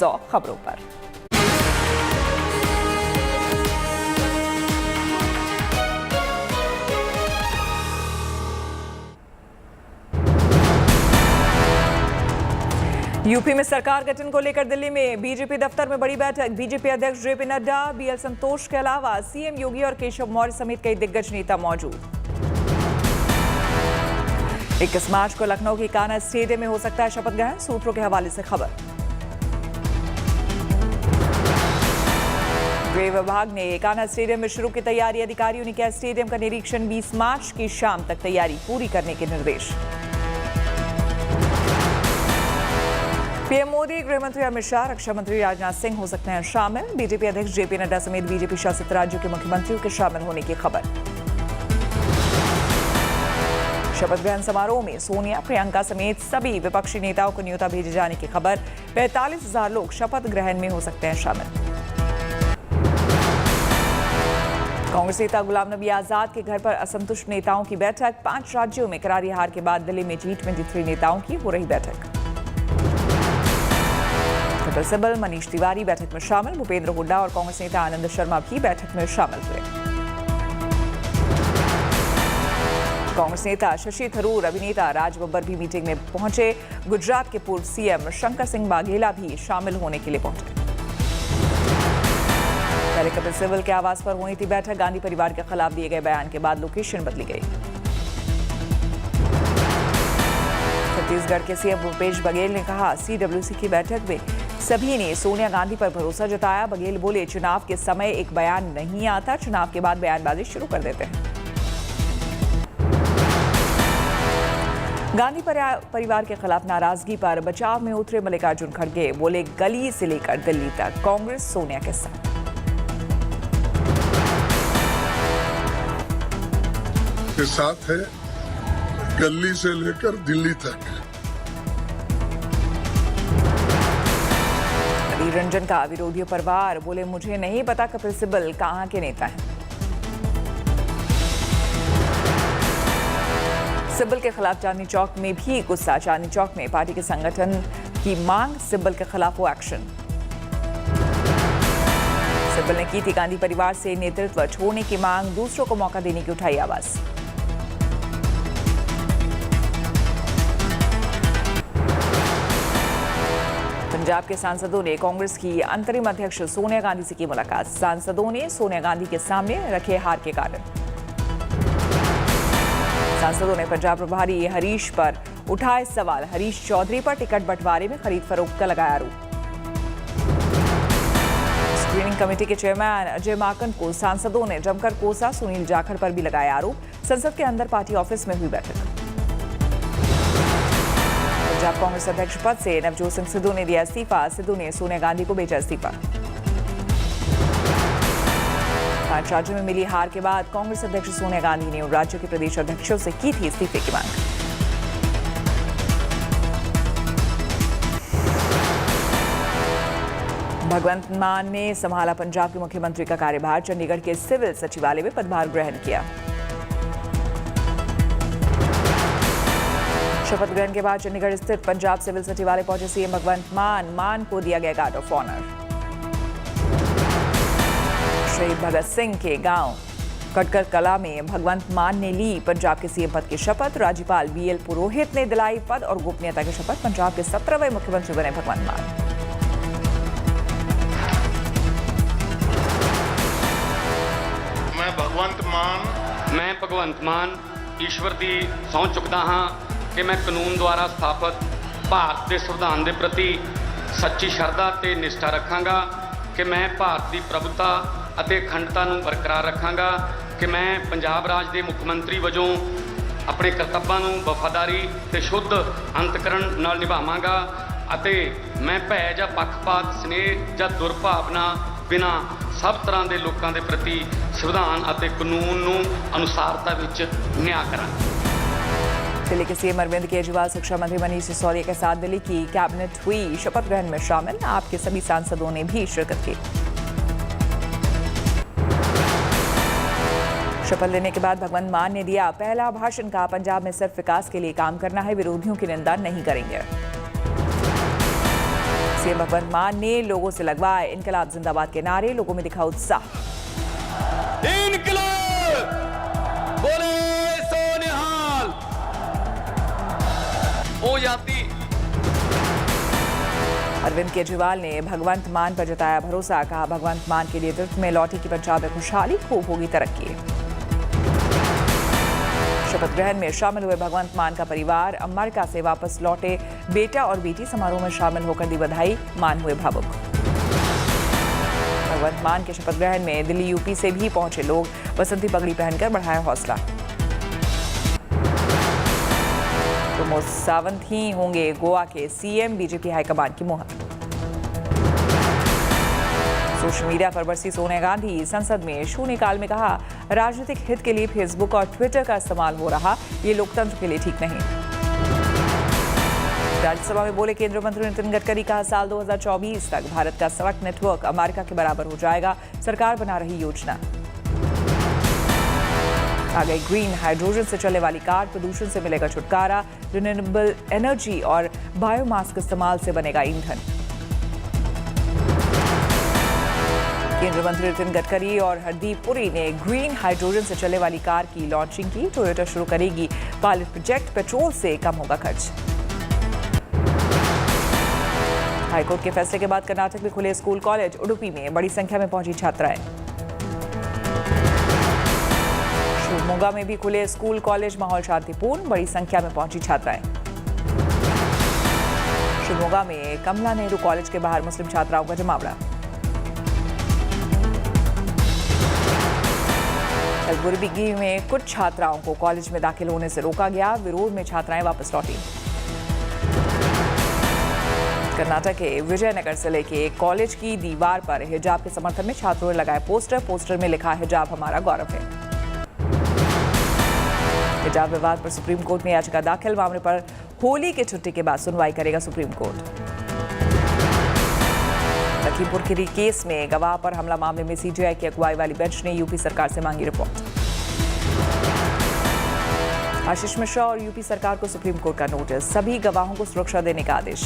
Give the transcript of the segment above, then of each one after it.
100 खबरों पर। यूपी में सरकार गठन को लेकर दिल्ली में बीजेपी दफ्तर में बड़ी बैठक। बीजेपी अध्यक्ष जेपी नड्डा, बीएल संतोष के अलावा सीएम योगी और केशव मौर्य समेत कई दिग्गज नेता मौजूद। 21 मार्च को लखनऊ के कान्हा स्टेडियम में हो सकता है शपथ ग्रहण, सूत्रों के हवाले से खबर। गृह विभाग ने कान्हा स्टेडियम में शुरू की तैयारी, अधिकारियों ने किया स्टेडियम का निरीक्षण। 20 मार्च की शाम तक तैयारी पूरी करने के निर्देश। पीएम मोदी, गृह मंत्री अमित शाह, रक्षा मंत्री राजनाथ सिंह हो सकते हैं शामिल। बीजेपी अध्यक्ष जेपी नड्डा समेत बीजेपी शासित राज्यों के मुख्यमंत्रियों के शामिल होने की खबर। शपथ ग्रहण समारोह में सोनिया, प्रियंका समेत सभी विपक्षी नेताओं को न्योता भेजे जाने की खबर। 45,000 लोग शपथ ग्रहण में हो सकते हैं शामिल। कांग्रेस नेता गुलाम नबी आजाद के घर पर असंतुष्ट नेताओं की बैठक। 5 राज्यों में करारी हार के बाद दिल्ली में G23 नेताओं की हो रही बैठक। कपिल सिब्बल, मनीष तिवारी बैठक में शामिल। भूपेंद्र हुड्डा और कांग्रेस नेता आनंद शर्मा भी बैठक में शामिल हुए। कांग्रेस नेता शशि थरूर, अभिनेता राज बब्बर भी मीटिंग में पहुंचे। गुजरात के पूर्व सीएम शंकर सिंह वाघेला भी शामिल होने के लिए पहुंचे। पहले कपिल सिब्बल के आवास पर हुई थी बैठक। गांधी परिवार के खिलाफ दिए गए बयान के बाद लोकेशन बदली गई। छत्तीसगढ़ के सीएम भूपेश बघेल ने कहा, सीडब्ल्यूसी की बैठक में सभी ने सोनिया गांधी पर भरोसा जताया। बघेल बोले, चुनाव के समय एक बयान नहीं आता, चुनाव के बाद बयानबाजी शुरू कर देते हैं। गांधी परिवार के खिलाफ नाराजगी पर बचाव में उतरे मल्लिकार्जुन खड़गे। बोले, गली से लेकर दिल्ली तक कांग्रेस सोनिया के साथ। के साथ है, गली से लेकर दिल्ली तक। अधीर रंजन का विरोधियों पर वार। बोले, मुझे नहीं पता कपिल सिब्बल कहां के नेता हैं। सिब्बल के खिलाफ चांदनी चौक में भी गुस्सा। चांदनी चौक में पार्टी के संगठन की मांग, सिब्बल के खिलाफ वो एक्शन। सिब्बल ने की थी गांधी परिवार से नेतृत्व छोड़ने की मांग, दूसरों को मौका देने की उठाई आवाज। पंजाब के सांसदों ने कांग्रेस की अंतरिम अध्यक्ष सोनिया गांधी से की मुलाकात। सांसदों ने सोनिया गांधी के सामने रखे हार के कारण। सांसदों ने पंजाब प्रभारी हरीश पर उठाए सवाल। हरीश चौधरी पर टिकट बंटवारे में खरीद फरोख्त का लगाया आरोप। स्क्रीनिंग कमेटी के चेयरमैन अजय माकन को सांसदों ने जमकर कोसा। सुनील जाखड़ पर भी लगाया आरोप। संसद के अंदर पार्टी ऑफिस में हुई बैठक। पंजाब कांग्रेस अध्यक्ष पद से नवजोत सिंह सिद्धू ने दिया इस्तीफा। सिद्धू ने सोनिया गांधी को भेजा इस्तीफा। 5 राज्यों में मिली हार के बाद कांग्रेस अध्यक्ष सोनिया गांधी ने उन राज्यों के प्रदेश अध्यक्षों से की थी इस्तीफे की मांग। भगवंत मान ने संभाला पंजाब के मुख्यमंत्री का कार्यभार। चंडीगढ़ के सिविल सचिवालय में पदभार ग्रहण किया। शपथ ग्रहण के बाद चंडीगढ़ स्थित पंजाब सिविल सचिवालय पहुंचे सीएम भगवंत मान को दिया गया गार्ड ऑफ ऑनर। शहीद भगत सिंह के गांव कटकर कला में भगवंत मान ने ली पंजाब के सीएम पद की शपथ। राज्यपाल बीएल पुरोहित ने दिलाई पद और गोपनीयता की शपथ। पंजाब के 17वें मुख्यमंत्री बने भगवंत मान। मैं भगवंत मान ईश्वर की सौं चुकता हाँ कि मैं कानून द्वारा स्थापित भारत के संविधान के प्रति सच्ची श्रद्धा ते निष्ठा रखांगा कि मैं भारत की प्रभुता ਅਤੇ ਅਖੰਡਤਾ ਨੂੰ ਬਰਕਰਾਰ ਰੱਖਾਂਗਾ ਕਿ ਮੈਂ ਪੰਜਾਬ ਰਾਜ ਦੇ ਮੁੱਖ ਮੰਤਰੀ ਵਜੋਂ ਆਪਣੇ ਕਰਤੱਵਾਂ ਨੂੰ ਵਫਾਦਾਰੀ ਤੇ ਸ਼ੁੱਧ ਅੰਤਕਰਨ ਨਾਲ ਨਿਭਾਵਾਂਗਾ ਅਤੇ ਮੈਂ ਭੈ ਜਾਂ ਪੱਖਪਾਤ ਸਨੇਹ ਜਾਂ ਦੁਰਭਾਵਨਾ ਬਿਨਾ ਸਭ ਤਰ੍ਹਾਂ ਦੇ ਲੋਕਾਂ ਦੇ ਪ੍ਰਤੀ ਸੰਵਿਧਾਨ ਅਤੇ ਕਾਨੂੰਨ ਨੂੰ ਅਨੁਸਾਰਤਾ ਵਿੱਚ ਨਿਆਂ ਕਰਾਂਗਾ। दिल्ली के सीएम अरविंद केजरीवाल, शिक्षा मंत्री मनीष सिसोदिया के साथ दिल्ली की कैबिनेट हुई शपथ ग्रहण में शामिल। आपके सभी सांसदों ने भी शिरकत की। शपथ लेने के बाद भगवंत मान ने दिया पहला भाषण। कहा, पंजाब में सिर्फ विकास के लिए काम करना है, विरोधियों की निंदा नहीं करेंगे। सीएम भगवंत मान ने लोगों से लगवाए इनकलाब जिंदाबाद के नारे, लोगों में दिखा उत्साह। इनकलाब बोले सोनिहाल ओ जाती। अरविंद केजरीवाल ने भगवंत मान पर जताया भरोसा, कहा भगवंत मान के नेतृत्व में लौटी की पंजाब में खुशहाली, खूब होगी तरक्की। शपथ ग्रहण में शामिल हुए भगवंत मान का परिवार, अमेरिका से वापस लौटे बेटा और बेटी समारोह में शामिल होकर दी बधाई, मान हुए भावुक। भगवंत मान के शपथ ग्रहण में दिल्ली यूपी से भी पहुंचे लोग, बसंती पगड़ी पहनकर बढ़ाया हौसला। प्रमोद सावंत ही होंगे गोवा के सीएम, बीजेपी हाईकमान की मुहर। सोशल मीडिया पर बरसी सोनिया गांधी, संसद में शून्यकाल में कहा राजनीतिक हित के लिए फेसबुक और ट्विटर का इस्तेमाल हो रहा, ये लोकतंत्र के लिए ठीक नहीं। राज्यसभा में बोले केंद्रीय मंत्री नितिन गडकरी, कहा साल 2024 तक भारत का सड़क नेटवर्क अमेरिका के बराबर हो जाएगा, सरकार बना रही योजना। आ गई ग्रीन हाइड्रोजन से चलने वाली कार, प्रदूषण से मिलेगा छुटकारा, रिन्यूएबल एनर्जी और बायोमास के इस्तेमाल से बनेगा ईंधन। केंद्रीय मंत्री नितिन गडकरी और हरदीप पुरी ने ग्रीन हाइड्रोजन से चलने वाली कार की लॉन्चिंग की। टोयोटा शुरू करेगी पायलट प्रोजेक्ट, पेट्रोल से कम होगा खर्च। हाईकोर्ट के फैसले के बाद कर्नाटक में खुले स्कूल कॉलेज, उडुपी में बड़ी संख्या में पहुंची छात्राएं। शिवमोगा में भी खुले स्कूल कॉलेज, माहौल शांतिपूर्ण, बड़ी संख्या में पहुंची छात्राएं। शिवमोगा में कमला नेहरू कॉलेज के बाहर मुस्लिम छात्राओं का जमावड़ा। कलबुर्गी में कुछ छात्राओं को कॉलेज में दाखिल होने से रोका गया, विरोध में छात्राएं वापस लौटी। कर्नाटक के विजयनगर जिले के कॉलेज की दीवार पर हिजाब के समर्थन में छात्रों ने लगाए पोस्टर में लिखा हिजाब हमारा गौरव है। हिजाब विवाद पर सुप्रीम कोर्ट में याचिका दाखिल, मामले पर होली की छुट्टी के बाद सुनवाई करेगा supreme court. Lakhimpur Kheri case में गवाह पर हमला मामले में सीजीआई की अगुवाई वाली बेंच ने यूपी सरकार से मांगी रिपोर्ट। आशीष मिश्रा और यूपी सरकार को सुप्रीम कोर्ट का नोटिस, सभी गवाहों को सुरक्षा देने का आदेश।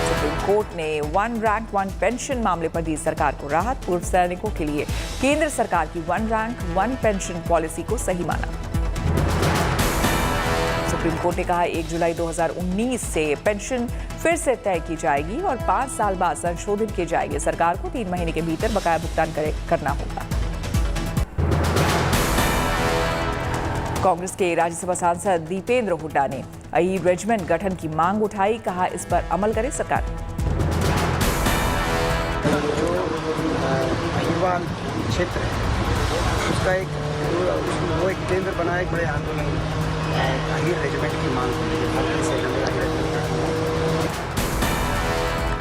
सुप्रीम कोर्ट ने वन रैंक वन पेंशन मामले पर दी सरकार को राहत, पूर्व सैनिकों के लिए केंद्र सरकार की one rank one pension policy को सही माना। सुप्रीम कोर्ट ने कहा 1 जुलाई 2019 से पेंशन फिर से तय की जाएगी और 5 साल बाद संशोधित की जाएगी। सरकार को 3 महीने के भीतर बकाया भुगतान करना होगा। कांग्रेस के राज्यसभा सांसद दीपेंद्र हुड्डा ने आई रेजिमेंट गठन की मांग उठाई, कहा इस पर अमल करे सरकार। युवा क्षेत्र उसका वो एक केंद्र बना, एक बड़े आंदोलन रेजिमेंट की मांग।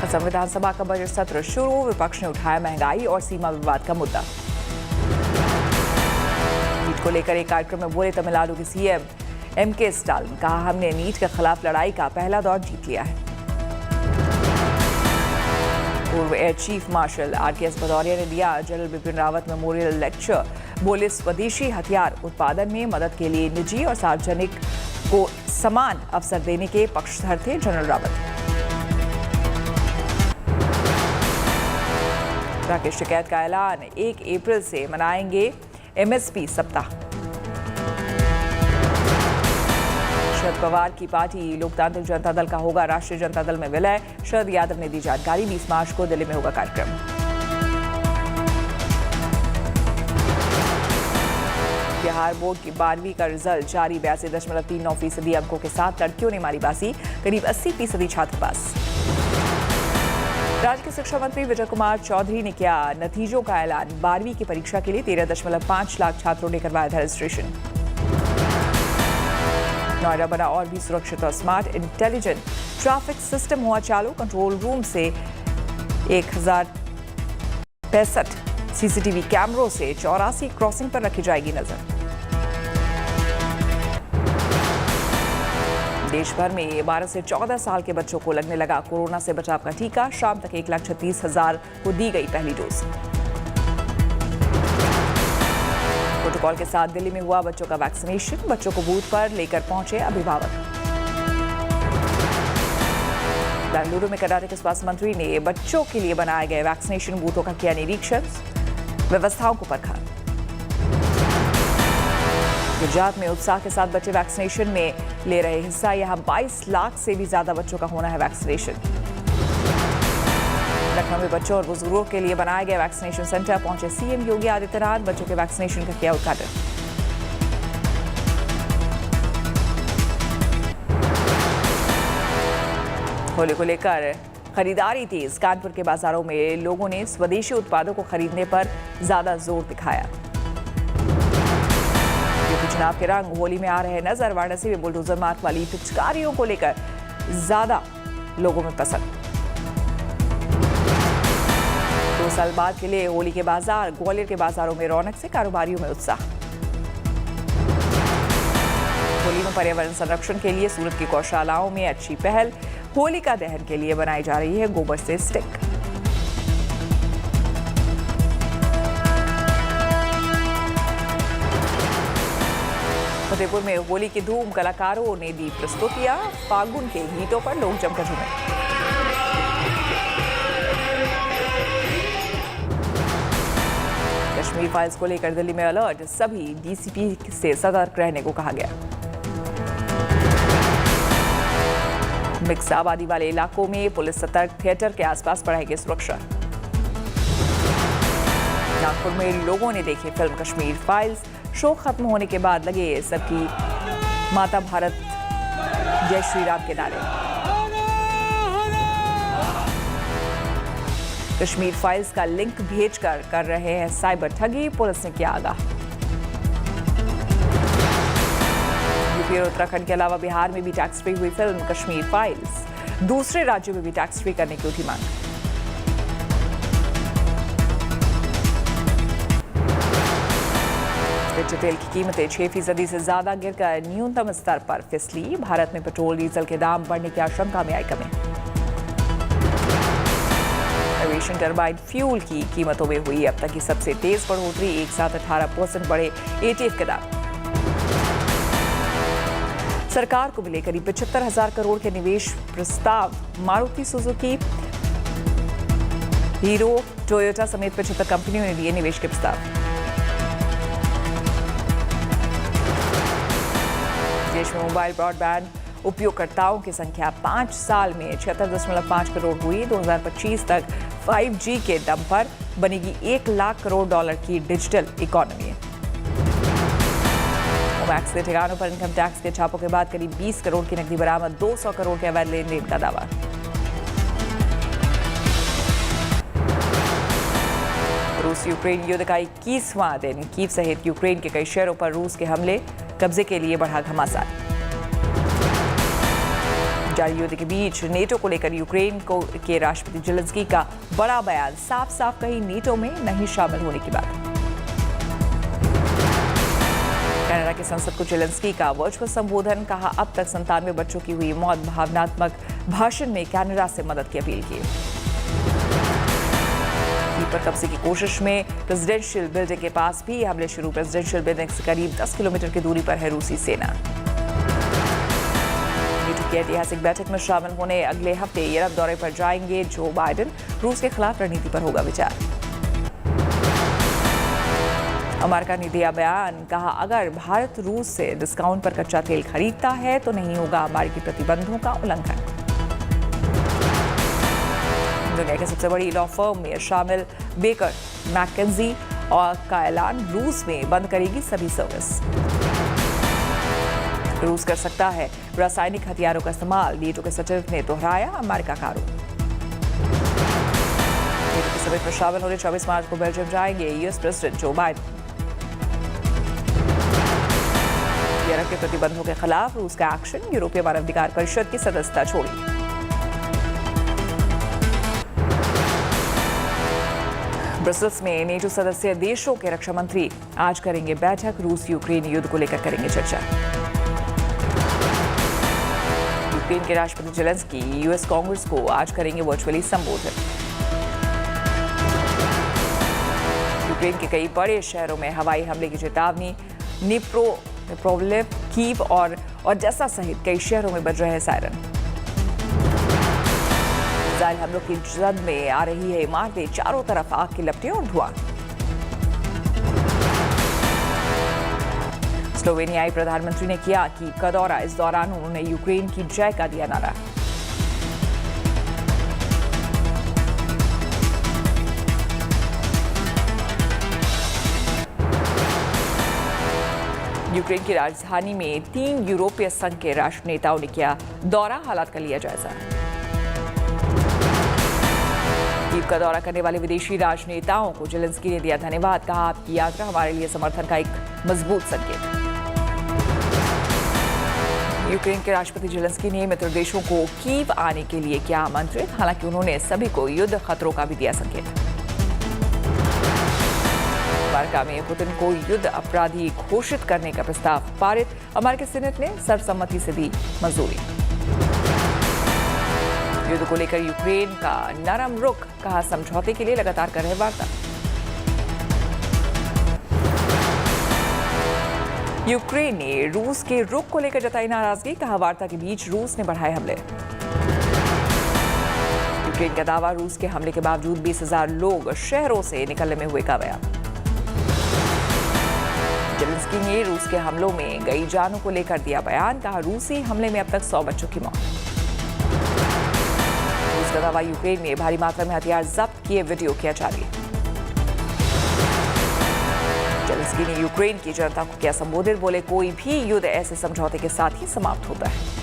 असम विधानसभा का बजट सत्र शुरू, विपक्ष ने उठाया महंगाई और सीमा विवाद का मुद्दा। नीट को लेकर एक कार्यक्रम में बोले तमिलनाडु के सीएम एमके स्टालिन, कहा हमने नीट के खिलाफ लड़ाई का पहला दौर जीत लिया है। पूर्व air chief marshal RKS Bhadauria ने दिया general Bipin Rawat memorial lecture, बोले स्वदेशी हथियार उत्पादन में मदद के लिए निजी और सार्वजनिक को समान अवसर देने के पक्षधर थे जनरल रावत। राकेश टिकैत का ऐलान, 1 अप्रैल से मनाएंगे एमएसपी सप्ताह। शरद पवार की पार्टी लोकतांत्रिक जनता दल का होगा राष्ट्रीय जनता दल में विलय, शरद यादव ने दी जानकारी। 20 मार्च को दिल्ली में होगा कार्यक्रम। बिहार बोर्ड की 12वीं का रिजल्ट जारी, 82.39% अंकों के साथ लड़कियों ने मारी बाजी, करीब 80% छात्र पास। राज्य के शिक्षा मंत्री विजय कुमार चौधरी ने किया नतीजों का ऐलान, 12वीं की परीक्षा के लिए 13.5 लाख छात्रों ने करवाया था रजिस्ट्रेशन। नोएडा बना और भी सुरक्षित और स्मार्ट, इंटेलिजेंट ट्रैफिक सिस्टम हुआ चालू, कंट्रोल रूम से 1065 सीसीटीवी कैमरों से 84 क्रॉसिंग पर रखी जाएगी नजर। देश भर में 12 से 14 साल के बच्चों को लगने लगा कोरोना से बचाव का टीका, शाम तक 1,36,000 को दी गई पहली डोज। प्रोटोकॉल के साथ दिल्ली में हुआ बच्चों का वैक्सीनेशन, बच्चों को बूथ पर लेकर पहुंचे अभिभावक। बेंगलुरु में कर्नाटक के स्वास्थ्य मंत्री ने बच्चों के लिए बनाए गए वैक्सीनेशन बूथों का किया निरीक्षण, व्यवस्थाओं को परखा। गुजरात में उत्साह के साथ बच्चे वैक्सीनेशन में ले रहे हिस्सा। यहां 22 लाख से भी ज्यादा बच्चों का होना है वैक्सीनेशन। लखनऊ में बच्चों और बुजुर्गों के लिए बनाए गए वैक्सीनेशन सेंटर पहुंचे सीएम योगी आदित्यनाथ। बच्चों के वैक्सीनेशन का किया उद्घाटन। होली को लेकर खरीदारी तेज। कानपुर के बाजारों में लोगों ने स्वदेशी उत्पादों को खरीदने पर ज्यादा जोर दिखाया। चुनाव के रंग होली में आ रहे नजर। वाराणसी में बुलडोजर मार्क वाली पिचकारियों को लेकर ज्यादा लोगों में पसंद। 2 साल बाद के लिए होली के बाजार। ग्वालियर के बाजारों में रौनक से कारोबारियों में उत्साह। होली में पर्यावरण संरक्षण के लिए सूरत की गौशालाओं में अच्छी पहल। होलिका दहन के लिए बनाई जा रही है गोबर से स्टिक। फतेहपुर में होली की धूम। कलाकारों ने दी प्रस्तुतियां। फागुन के गीतों पर लोग जमकर झूमे। कश्मीर फाइल्स को लेकर दिल्ली में अलर्ट। सभी डीसीपी से सतर्क रहने को कहा गया। मिक्स आबादी वाले इलाकों में पुलिस सतर्क। थिएटर के आसपास बढ़ाएगी सुरक्षा। नागपुर में लोगों ने देखी फिल्म कश्मीर फाइल्स। शो खत्म होने के बाद लगे सबकी माता भारत जय श्री राम के नारे। कश्मीर फाइल्स का लिंक भेजकर कर रहे हैं साइबर ठगी। पुलिस ने किया आगाह। यूपी और उत्तराखंड के अलावा बिहार में भी टैक्स फ्री हुई फिल्म कश्मीर फाइल्स। दूसरे राज्यों में भी टैक्स फ्री करने की उठी मांग। कच्चे तेल की कीमतें 6% से ज्यादा गिरकर न्यूनतम स्तर पर फिसली। भारत में पेट्रोल डीजल के दाम बढ़ने की आशंका में आई कमी। एविएशन टरबाइन फ्यूल की कीमतों में हुई अब तक की सबसे तेज बढ़ोतरी। एक साथ 18% बढ़े एटीएफ के दाम। सरकार को मिले करीब 75,000 करोड़ के निवेश प्रस्ताव। मारुति सुजुकी, हीरो, टोयोटा समेत 75 कंपनियों ने दिए निवेश के प्रस्ताव। देश में मोबाइल ब्रॉडबैंड उपयोगकर्ताओं की संख्या 5 साल में 76.5 करोड़ हुई। 2025 तक 5G के दम पर बनेगी $1 लाख करोड़ की डिजिटल इकोनॉमी। ओमैक्स के ठिकानों पर इनकम टैक्स के छापों के बाद करीब 20 करोड़ की नकदी बरामद। 200 करोड़ के अवैध लेन देन का दावा। रूस यूक्रेन युद्ध का 21वां दिन। कीव सहित यूक्रेन के कई शहरों पर रूस के हमले। कब्जे के लिए बढ़ा घमासान। जारी युद्ध के बीच नेटो को लेकर यूक्रेन के राष्ट्रपति जेलेंस्की का बड़ा बयान। साफ साफ कही नेटो में नहीं शामिल होने की बात। कनाडा की संसद को जेलेंस्की का वर्चुअल संबोधन। कहा अब तक 97 बच्चों की हुई मौत। भावनात्मक भाषण में कनाडा से मदद की अपील की। पर कब्जे की कोशिश में प्रेसिडेंशियल बिल्डिंग के पास भी हमले शुरू। प्रेसिडेंशियल बिल्डिंग से करीब 10 किलोमीटर की दूरी पर है रूसी सेना। नेटो की ऐतिहासिक बैठक में शामिल होने अगले हफ्ते यूरोप दौरे पर जाएंगे जो बाइडेन। रूस के खिलाफ रणनीति पर होगा विचार। अमेरिका ने दिया बयान। कहा अगर भारत रूस से डिस्काउंट पर कच्चा तेल खरीदता है तो नहीं होगा अमेरिकी प्रतिबंधों का उल्लंघन। दुनिया के सबसे बड़ी लॉ फर्म में शामिल बेकर मैकेंजी और का ऐलान। रूस में बंद करेगी सभी सर्विस। रूस कर सकता है रासायनिक हथियारों का इस्तेमाल। नेटो के सचिव ने दोहराया अमेरिका का आरोप। नेटो के समिट में शामिल होने 24 मार्च को बेल्जियम जाएंगे US president Joe Biden. Europe के प्रतिबंधों के खिलाफ रूस का एक्शन। यूरोपीय मानवाधिकार परिषद की सदस्यता छोड़ी। ब्रसेल्स में नेटो सदस्य देशों के रक्षा मंत्री आज करेंगे बैठक। रूस यूक्रेन युद्ध को लेकर करेंगे चर्चा। यूक्रेन के राष्ट्रपति जेलेंस्की यूएस कांग्रेस को आज करेंगे वर्चुअली संबोधित। यूक्रेन के कई बड़े शहरों में हवाई हमले की चेतावनी। निप्रोलिव, कीव और ओडेसा सहित कई शहरों में बज रहे सायरन। मिसाइल हमलों की जद में आ रही है इमारतें, चारों तरफ आग की लपटें और धुआं। स्लोवेनियाई प्रधानमंत्री ने किया कीव का दौरा। इस दौरान उन्होंने यूक्रेन की जय का दिया नारा। यूक्रेन की राजधानी में 3 यूरोपीय संघ के राष्ट्र नेताओं ने किया दौरा, हालात का लिया जायजा। कीव का दौरा करने वाले विदेशी राजनेताओं को जेलेंस्की ने दिया धन्यवाद। कहा, आपकी यात्रा हमारे लिए समर्थन का एक मजबूत संकेत। यूक्रेन के राष्ट्रपति जेलेंस्की ने मित्र देशों को कीव आने के लिए किया आमंत्रित। हालांकि उन्होंने सभी को युद्ध खतरों का भी दिया संकेत। अमेरिका में पुतिन को युद्ध अपराधी घोषित करने का प्रस्ताव पारित। अमेरिकी सीनेट ने सर्वसम्मति से दी मंजूरी। युद्ध को लेकर यूक्रेन का नरम रुख, कहा समझौते के लिए लगातार कर रहे वार्ता। यूक्रेन ने रूस के रुख को लेकर जताई नाराजगी। कहा, वार्ता के बीच रूस ने बढ़ाए हमले। यूक्रेन का दावा, रूस के हमले के बावजूद 20,000 लोग शहरों से निकलने में हुए कामयाब। जेलेंस्की ने रूस के हमलों में गई जानों को लेकर दिया बयान। कहा, रूसी हमले में अब तक 100 बच्चों की मौत। रूस का दावा, यूक्रेन में भारी मात्रा में हथियार जब्त किए वीडियो किया जारी। जेलेंस्की ने यूक्रेन की जनता को किया संबोधित। बोले, कोई भी युद्ध ऐसे समझौते के साथ ही समाप्त होता है।